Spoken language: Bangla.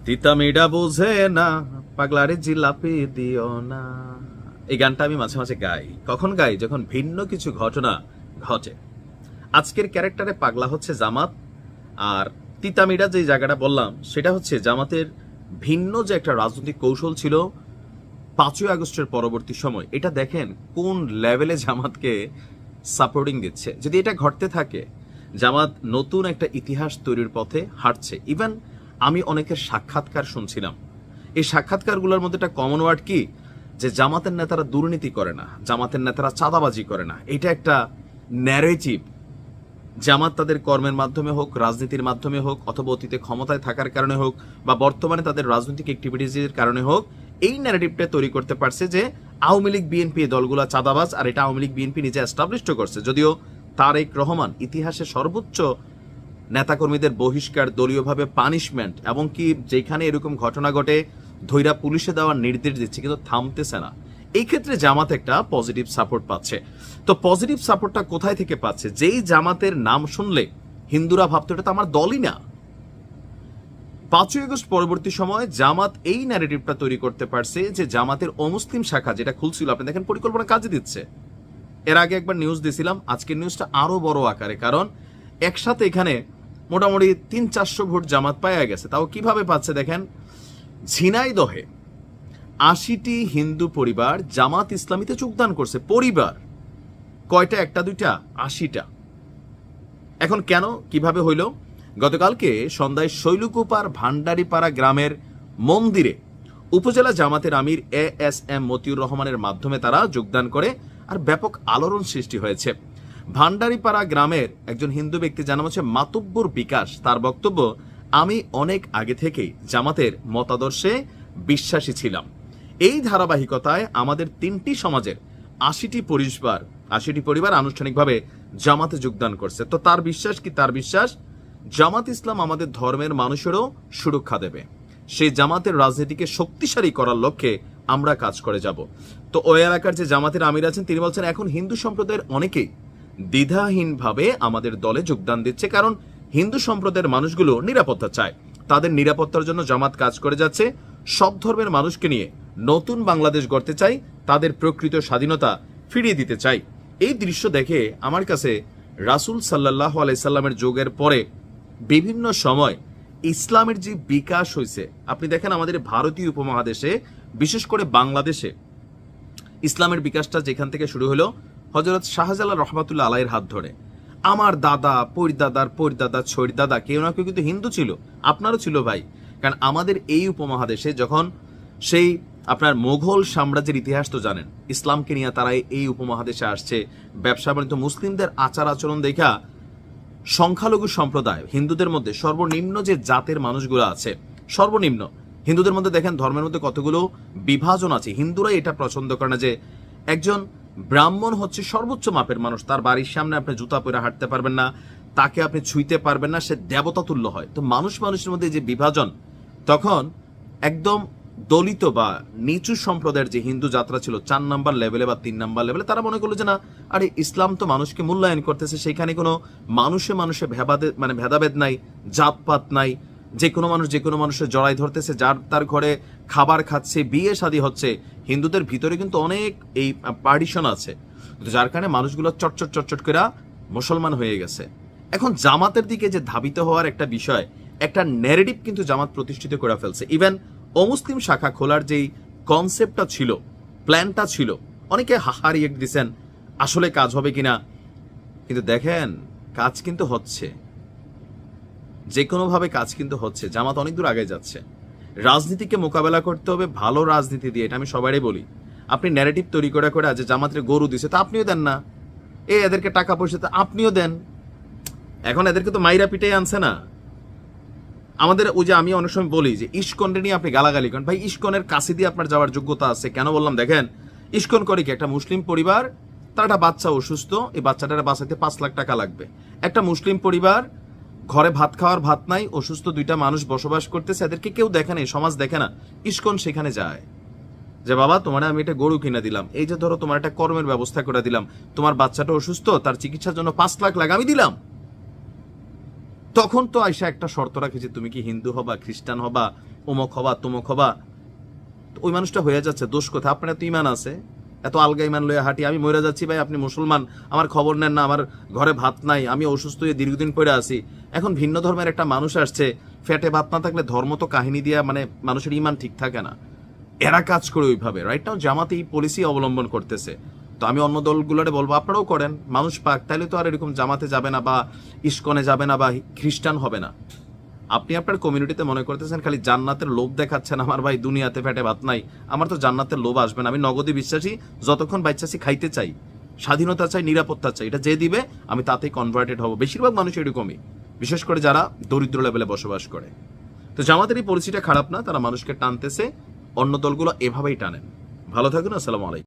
তিতা মিডা বোঝে না, পাগলারে জিলাপি দিও না। এই গানটা আমি মাঝে মাঝে গাই। কখন গাই? যখন ভিন্ন কিছু ঘটনা ঘটে। আজকের ক্যারেক্টারে পাগলা হচ্ছে জামাত, আর তিতামিডা যে জায়গাটা বললাম সেটা হচ্ছে জামাতের ভিন্ন যে একটা রাজনৈতিক কৌশল ছিল 5ই আগস্টের পরবর্তী সময়। এটা দেখেন কোন লেভেলে জামাতকে সাপোর্টিং দিচ্ছে। যদি এটা ঘটতে থাকে, জামাত নতুন একটা ইতিহাস তৈরির পথে হাঁটছে। ইভেন আমি অনেকের সাক্ষাৎকার শুনছিলাম, এই সাক্ষাৎকারগুলোর মধ্যে একটা কমন ওয়ার্ড কি, যে জামাতের নেতারা দুর্নীতি করে না, জামাতের নেতারা চাঁদাবাজি করে না। এটা একটা ন্যারেটিভ। জামাত তাদের কর্মের মাধ্যমে হোক, রাজনীতির মাধ্যমে হোক, অথবা অতীতে ক্ষমতায় থাকার কারণে হোক, বা বর্তমানে তাদের রাজনৈতিক অ্যাক্টিভিটিজের কারণে হোক, এই ন্যারেটিভটা তৈরি করতে পারছে যে আওয়ামী লীগ বিএনপি দলগুলো চাঁদাবাজ, আর এটা আওয়ামী লীগ বিএনপি নিজে এস্টাবলিশড করছে। যদিও তারেক রহমান ইতিহাসে সর্বোচ্চ নেতাকর্মীদের বহিষ্কার, দলীয়ভাবে পানিশমেন্ট, এবং কি যেখানে এরকম ঘটনা ঘটে ধৈরা পুলিশে দেওয়ার নির্দেশ দিচ্ছে, কিন্তু থামতেছে না। এই ক্ষেত্রে জামাত একটা পজিটিভ সাপোর্ট পাচ্ছে। তো পজিটিভ সাপোর্টটা কোথায় থেকে পাচ্ছে? যেই জামাতের নাম শুনলে হিন্দুরা ভাবতো এটা তো আমার দলই না। 5ই আগস্ট পরবর্তী সময় জামাত এই ন্যারেটিভটা তৈরি করতে পারছে যে জামাতের অমুসলিম শাখা যেটা খুলছিল, আপনি দেখেন পরিকল্পনা কাজে দিচ্ছে। এর আগে একবার নিউজ দিয়েছিলাম, আজকের নিউজটা আরো বড় আকারে, কারণ একসাথে এখানে মোটামুটি 300-400 ভোট জামাত পাওয়া গেছে। তাও কিভাবে পাচ্ছে দেখেন, ঝিনাইদহে 80টি হিন্দু পরিবার জামাত ইসলামীতে যোগদান করছে। পরিবার কয়টা? একটা দুইটা? 80টা। এখন কেন, কিভাবে হইল? গতকালকে সন্ধ্যায় শৈলকুপার ভান্ডারিপাড়া গ্রামের মন্দিরে উপজেলা জামাতের আমির ASM মতিউর রহমানের মাধ্যমে তারা যোগদান করে, আর ব্যাপক আলোড়ন সৃষ্টি হয়েছে। ভান্ডারিপাড়া গ্রামের একজন হিন্দু ব্যক্তি, জানা হচ্ছে মাতুব্বর বিকাশ, তার বক্তব্য, আমি অনেক আগে থেকেই জামাতের মতাদর্শে বিশ্বাসী ছিলাম। এই ধারাবাহিকতায় আমাদের 3টি সমাজের 80টি পরিবার আনুষ্ঠানিকভাবে জামাতে যোগদান করছে। তো তার বিশ্বাস কি? তার বিশ্বাস জামাত ইসলাম আমাদের ধর্মের মানুষেরও সুরক্ষা দেবে। সেই জামাতের রাজনীতিকে শক্তিশালী করার লক্ষ্যে আমরা কাজ করে যাব। তো ওই এলাকার যে জামাতের আমির আছেন তিনি বলছেন, এখন হিন্দু সম্প্রদায়ের অনেকেই দ্বিধাহীনভাবে আমাদের দলে যোগদান দিচ্ছে, কারণ হিন্দু সম্প্রদায়ের মানুষগুলো নিরাপত্তা চায়। তাদের নিরাপত্তার জন্য জামাত কাজ করে যাচ্ছে। সব ধর্মের মানুষকে নিয়ে নতুন বাংলাদেশ গড়তে চাই, তাদের প্রকৃত স্বাধীনতা ফিরিয়ে দিতে চাই। এই দৃশ্য দেখে আমার কাছে রাসূল সাল্লাল্লাহু আলাইহি সাল্লামের যুগের পরে বিভিন্ন সময় ইসলামের যে বিকাশ হয়েছে, আপনি দেখেন আমাদের ভারতীয় উপমহাদেশে, বিশেষ করে বাংলাদেশে ইসলামের বিকাশটা যেখান থেকে শুরু হলো হযরত শাহজালাল রহমাতুল্লাহ আলাইহির হাত ধরে। আমার দাদা, পরদাদার পরদাদা, ছয়দাদা কেউ না কেউ কিন্তু হিন্দু ছিল, আপনারও ছিল ভাই। কারণ আমাদের এই উপমহাদেশে যখন সেই আপনার মোগল সাম্রাজ্যের ইতিহাস তো জানেন, ইসলামকে নিয়ে তারা এই উপমহাদেশে আসছে, ব্যবসা বাণিজ্য, মুসলিমদের আচার আচরণ দেখা সংখ্যালঘু সম্প্রদায় হিন্দুদের মধ্যে সর্বনিম্ন যে জাতের মানুষগুলো আছে, সর্বনিম্ন হিন্দুদের মধ্যে দেখেন ধর্মের মধ্যে কতগুলো বিভাজন আছে। হিন্দুরা এটা পছন্দ করে না যে একজন ব্রাহ্মণ হচ্ছে সর্বোচ্চ মাপের মানুষ, তার বাড়ির সামনে আপনি জুতা পরে হাঁটতে পারবেন না, তাকে আপনি ছুঁইতে পারবেন না, সে দেবতা তুল্য হয়। তো মানুষের মধ্যে যে বিভাজন, তখন একদম দলিত বা নিচু সম্প্রদায়ের যে হিন্দু যাত্রা ছিল 4 নাম্বার লেভেলে বা 3 নাম্বার লেভেলে, তারা মনে করলো যে না, আরে ইসলাম তো মানুষকে মূল্যায়ন করতেছে, সেখানে কোনো মানুষে ভেদাভেদ নাই, জাতপাত নাই, যে কোনো মানুষ যে কোনো মানুষের জড়াই ধরতেছে, যার তার ঘরে খাবার খাচ্ছে, বিয়ে শাদী হচ্ছে। হিন্দুদের ভিতরে কিন্তু অনেক এই পার্টিশন আছে, যার কারণে মানুষগুলো চটচট করে মুসলমান হয়ে গেছে। এখন জামাতের দিকে যে ধাবিত হওয়ার একটা বিষয়, একটা ন্যারেটিভ কিন্তু জামাত প্রতিষ্ঠিত করে ফেলছে। ইভেন অমুসলিম শাখা খোলার যেই কনসেপ্টটা ছিল, প্ল্যানটা ছিল, অনেকে হাহারিয়ে দিচ্ছেন আসলে কাজ হবে কিনা, কিন্তু দেখেন কাজ কিন্তু হচ্ছে, যে কোনোভাবে কাজ কিন্তু হচ্ছে। জামাত অনেক দূর আগে যাচ্ছে। রাজনীতিকে মোকাবেলা করতে হবে ভালো রাজনীতি দিয়ে, এটা আমি সবারই বলি। আপনি ন্যারেটিভ তৈরি করে যে জামাতের গরু দিছে, তা আপনিও দেন না, এদেরকে টাকা পয়সা তা আপনিও দেন। এখন এদেরকে তো মাইরা পিটাই আনছে না। আমাদের ওই যে আমি অনেক সময় বলি যে ইস্কনকে নিয়ে আপনি গালাগালি করেন, ভাই ইস্কনের কাছে দিয়ে আপনার যাওয়ার যোগ্যতা আছে। কেন বললাম দেখেন, ইস্কন করে কি, একটা মুসলিম পরিবার, তার একটা বাচ্চা অসুস্থ, এই বাচ্চাটার বাঁচাইতে 5 লাখ টাকা লাগবে। একটা মুসলিম পরিবার, ঘরে ভাত খাওয়ার ভাত নাই, অসুস্থ 2টা মানুষ বসবাস করতেছে, এদেরকে কেউ দেখে না, সমাজ দেখে না। ইস্কন সেখানে যায় যে বাবা তোমার আমি একটা গরু কিনে দিলাম, এই যে ধরো তোমার একটা কর্মের ব্যবস্থা করে দিলাম, তোমার বাচ্চাটা অসুস্থ, তার চিকিৎসার জন্য 5 লাখ লাগে, আমি দিলাম। তখন তো আইসা একটা শর্ত রাখে যে তুমি কি হিন্দু হবা, খ্রিস্টান হবা, অমুক হবা তমুক হবা, তো ওই মানুষটা হয়ে যাচ্ছে। দোষ কোথায়? আপনার এত ইমান আছে, এত আলগা ইমান লইয়া হাঁটি, আমি মরে যাচ্ছি ভাই, আপনি মুসলমান, আমার খবর নেন না, আমার ঘরে ভাত নাই, আমি অসুস্থ হয়ে দীর্ঘদিন পড়ে আছি। এখন ভিন্ন ধর্মের একটা মানুষ আসছে, ফ্যাটে ভাত না থাকলে ধর্ম তো কাহিনী দিয়া মানে মানুষের ইমান ঠিক থাকে না। এরা কাজ করে ওইভাবে। রাইট নাও জামাতে এই পলিসি অবলম্বন করতেছে। তো আমি অন্য দলগুলোরে বলবো আপনারাও করেন, মানুষ পাক, তাইলে তো আর এরকম জামাতে যাবে না বা ইস্কনে যাবে না বা খ্রিস্টান হবে না। আপনি আপনার কমিউনিটিতে মনে করতেছেন খালি জান্নাতের লোভ দেখাচ্ছেন, আমার ভাই দুনিয়াতে পেটে ভাত নাই, আমার তো জান্নাতের লোভ আসবে না। আমি নগদে বিশ্বাসী, যতক্ষণ বাচ্চাছি খাইতে চাই, স্বাধীনতা চাই, নিরাপত্তা চাই, এটা যে দিবে আমি তাতেই কনভার্টেড হব। বেশিরভাগ মানুষ এরকমই, বিশেষ করে যারা দরিদ্র লেভেলে বসবাস করে। তো জামাতের এই পলিসিটা খারাপ না, তারা মানুষকে টানতেছে, অন্য দলগুলো এভাবেই টানেন। ভালো থাকুন, আসসালামু আলাইকুম।